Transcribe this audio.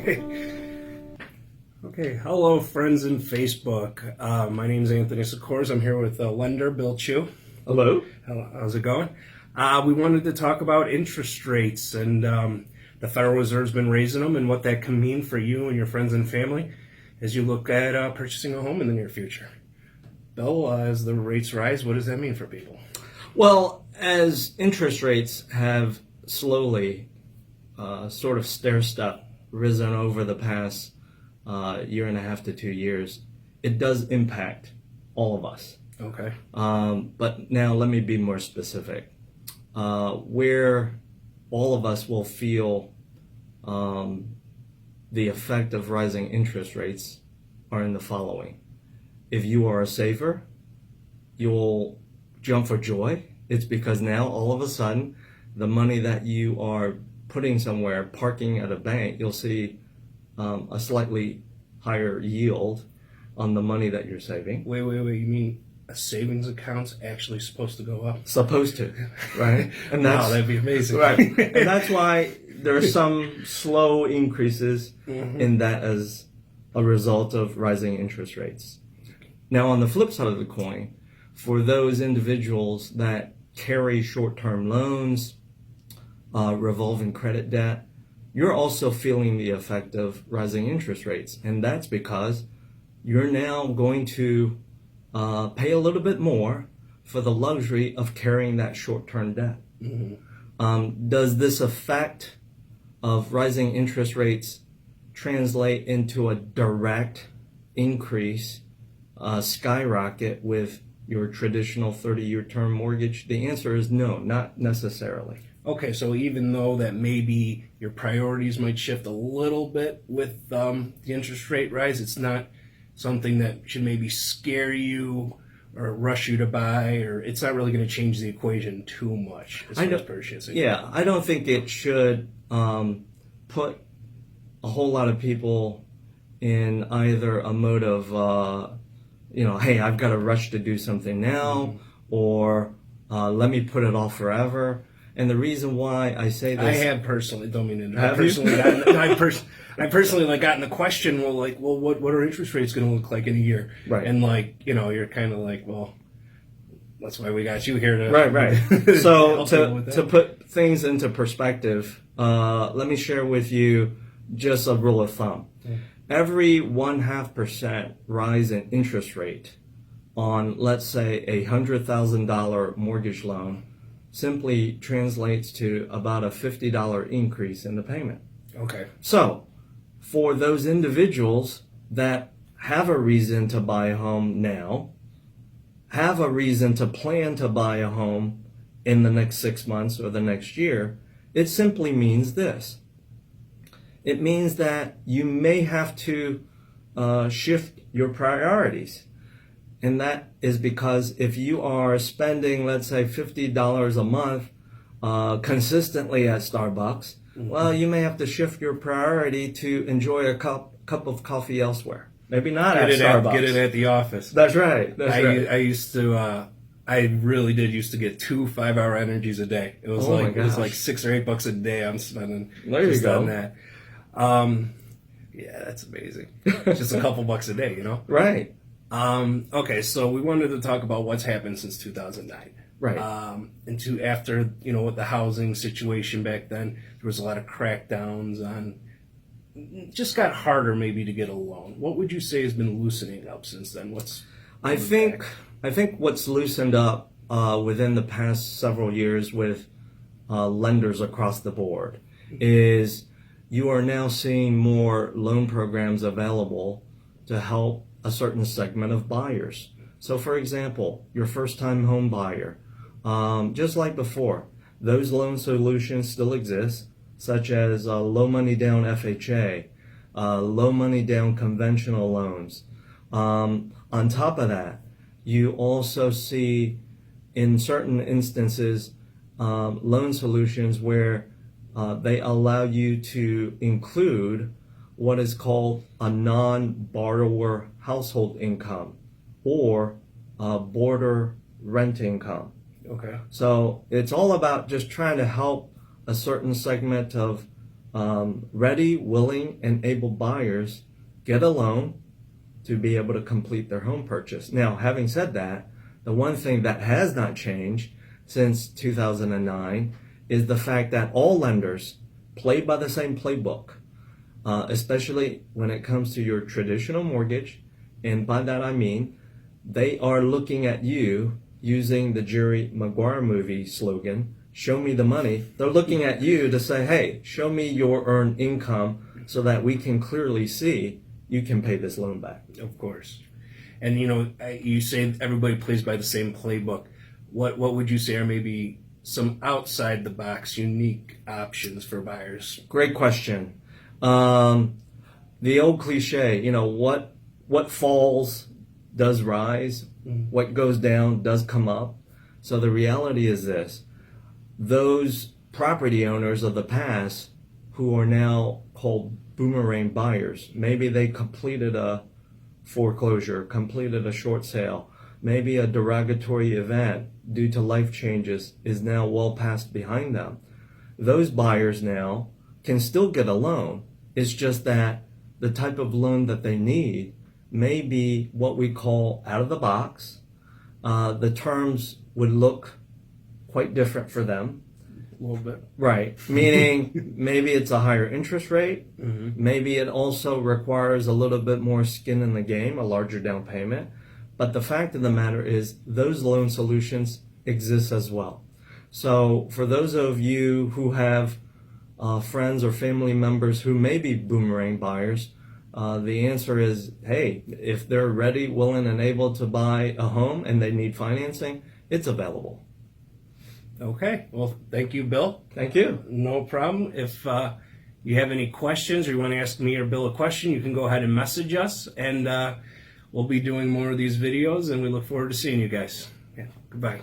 Okay, hello friends in Facebook. My name is Anthony Cichorz. I'm here with lender Bill Chu. Hello. How's it going? We wanted to talk about interest rates and the Federal Reserve's been raising them and what that can mean for you and your friends and family as you look at purchasing a home in the near future. Bill, as the rates rise, what does that mean for people? Well, as interest rates have slowly sort of stair-step risen over the past year and a half to 2 years, it does impact all of us. Okay. But now let me be more specific. Where all of us will feel the effect of rising interest rates are in the following. If you are a saver, you'll jump for joy. It's because now all of a sudden the money that you are putting somewhere, parking at a bank, you'll see a slightly higher yield on the money that you're saving. Wait, you mean a savings account's actually supposed to go up? Supposed to, right? And wow, that'd be amazing. Right. And that's why there are some slow increases in that as a result of rising interest rates. Now, on the flip side of the coin, for those individuals that carry short-term loans, revolving credit debt, you're also feeling the effect of rising interest rates. And that's because you're now going to pay a little bit more for the luxury of carrying that short-term debt. Does this effect of rising interest rates translate into a direct increase, skyrocket with your traditional 30-year term mortgage? The answer is no, not necessarily. Okay, so even though that maybe your priorities might shift a little bit with the interest rate rise, it's not something that should maybe scare you or rush you to buy, or it's not really going to change the equation too much as far as purchasing. Yeah, I don't think it should put a whole lot of people in either a mode of, hey, I've got to rush to do something now, or let me put it off forever. And the reason why I say this, I have personally, don't mean to interrupt. I personally gotten the question, what are interest rates going to look like in a year? Right. And you're kind of like, well, that's why we got you here to right. So to put things into perspective, let me share with you just a rule of thumb. Every 0.5% rise in interest rate on, let's say, a $100,000 mortgage loan simply translates to about a $50 increase in the payment. Okay. So, for those individuals that have a reason to buy a home now, have a reason to plan to buy a home in the next 6 months or the next year, it simply means this. It means that you may have to shift your priorities. And that is because if you are spending, let's say, $50 a month consistently at Starbucks, well, you may have to shift your priority to enjoy a cup of coffee elsewhere. Maybe not at Starbucks. Get it at the office. That's right. I used to. I really did used to get 2 5-hour energies a day. It was like $6 or $8 a day I'm spending just on that. Yeah, that's amazing. Just a couple bucks a day, Right. Okay, so we wanted to talk about what's happened since 2009. Right. After, with the housing situation back then, there was a lot of crackdowns on, just got harder maybe to get a loan. What would you say has been loosening up since then? I think what's loosened up within the past several years with lenders across the board is you are now seeing more loan programs available to help a certain segment of buyers. So for example, your first-time home buyer, just like before, those loan solutions still exist, such as low money down FHA, low money down conventional loans. On top of that, you also see in certain instances loan solutions where they allow you to include what is called a non-borrower household income or border rent income. Okay. So it's all about just trying to help a certain segment of ready, willing, and able buyers get a loan to be able to complete their home purchase. Now, having said that, the one thing that has not changed since 2009 is the fact that all lenders play by the same playbook, especially when it comes to your traditional mortgage. And by that I mean they are looking at you using the Jerry Maguire movie slogan, show me the money. They're looking at you to say, hey, show me your earned income so that we can clearly see you can pay this loan back. Of course. And, you know, you say everybody plays by the same playbook. What would you say are maybe some outside the box unique options for buyers? Great question. The old cliche, you know, what falls does rise, what goes down does come up. So the reality is this: those property owners of the past who are now called boomerang buyers, maybe they completed a foreclosure, completed a short sale, maybe a derogatory event due to life changes is now well past behind them. Those buyers now can still get a loan. It's just that the type of loan that they need may be what we call out of the box. The terms would look quite different for them. A little bit. Right. Meaning maybe it's a higher interest rate. Maybe it also requires a little bit more skin in the game, a larger down payment. But the fact of the matter is those loan solutions exist as well. So for those of you who have friends or family members who may be boomerang buyers, the answer is, hey, if they're ready, willing, and able to buy a home and they need financing, it's available. Okay. Well, thank you, Bill. Thank you. No problem. If you have any questions or you want to ask me or Bill a question, you can go ahead and message us, and we'll be doing more of these videos, and we look forward to seeing you guys. Yeah. Goodbye.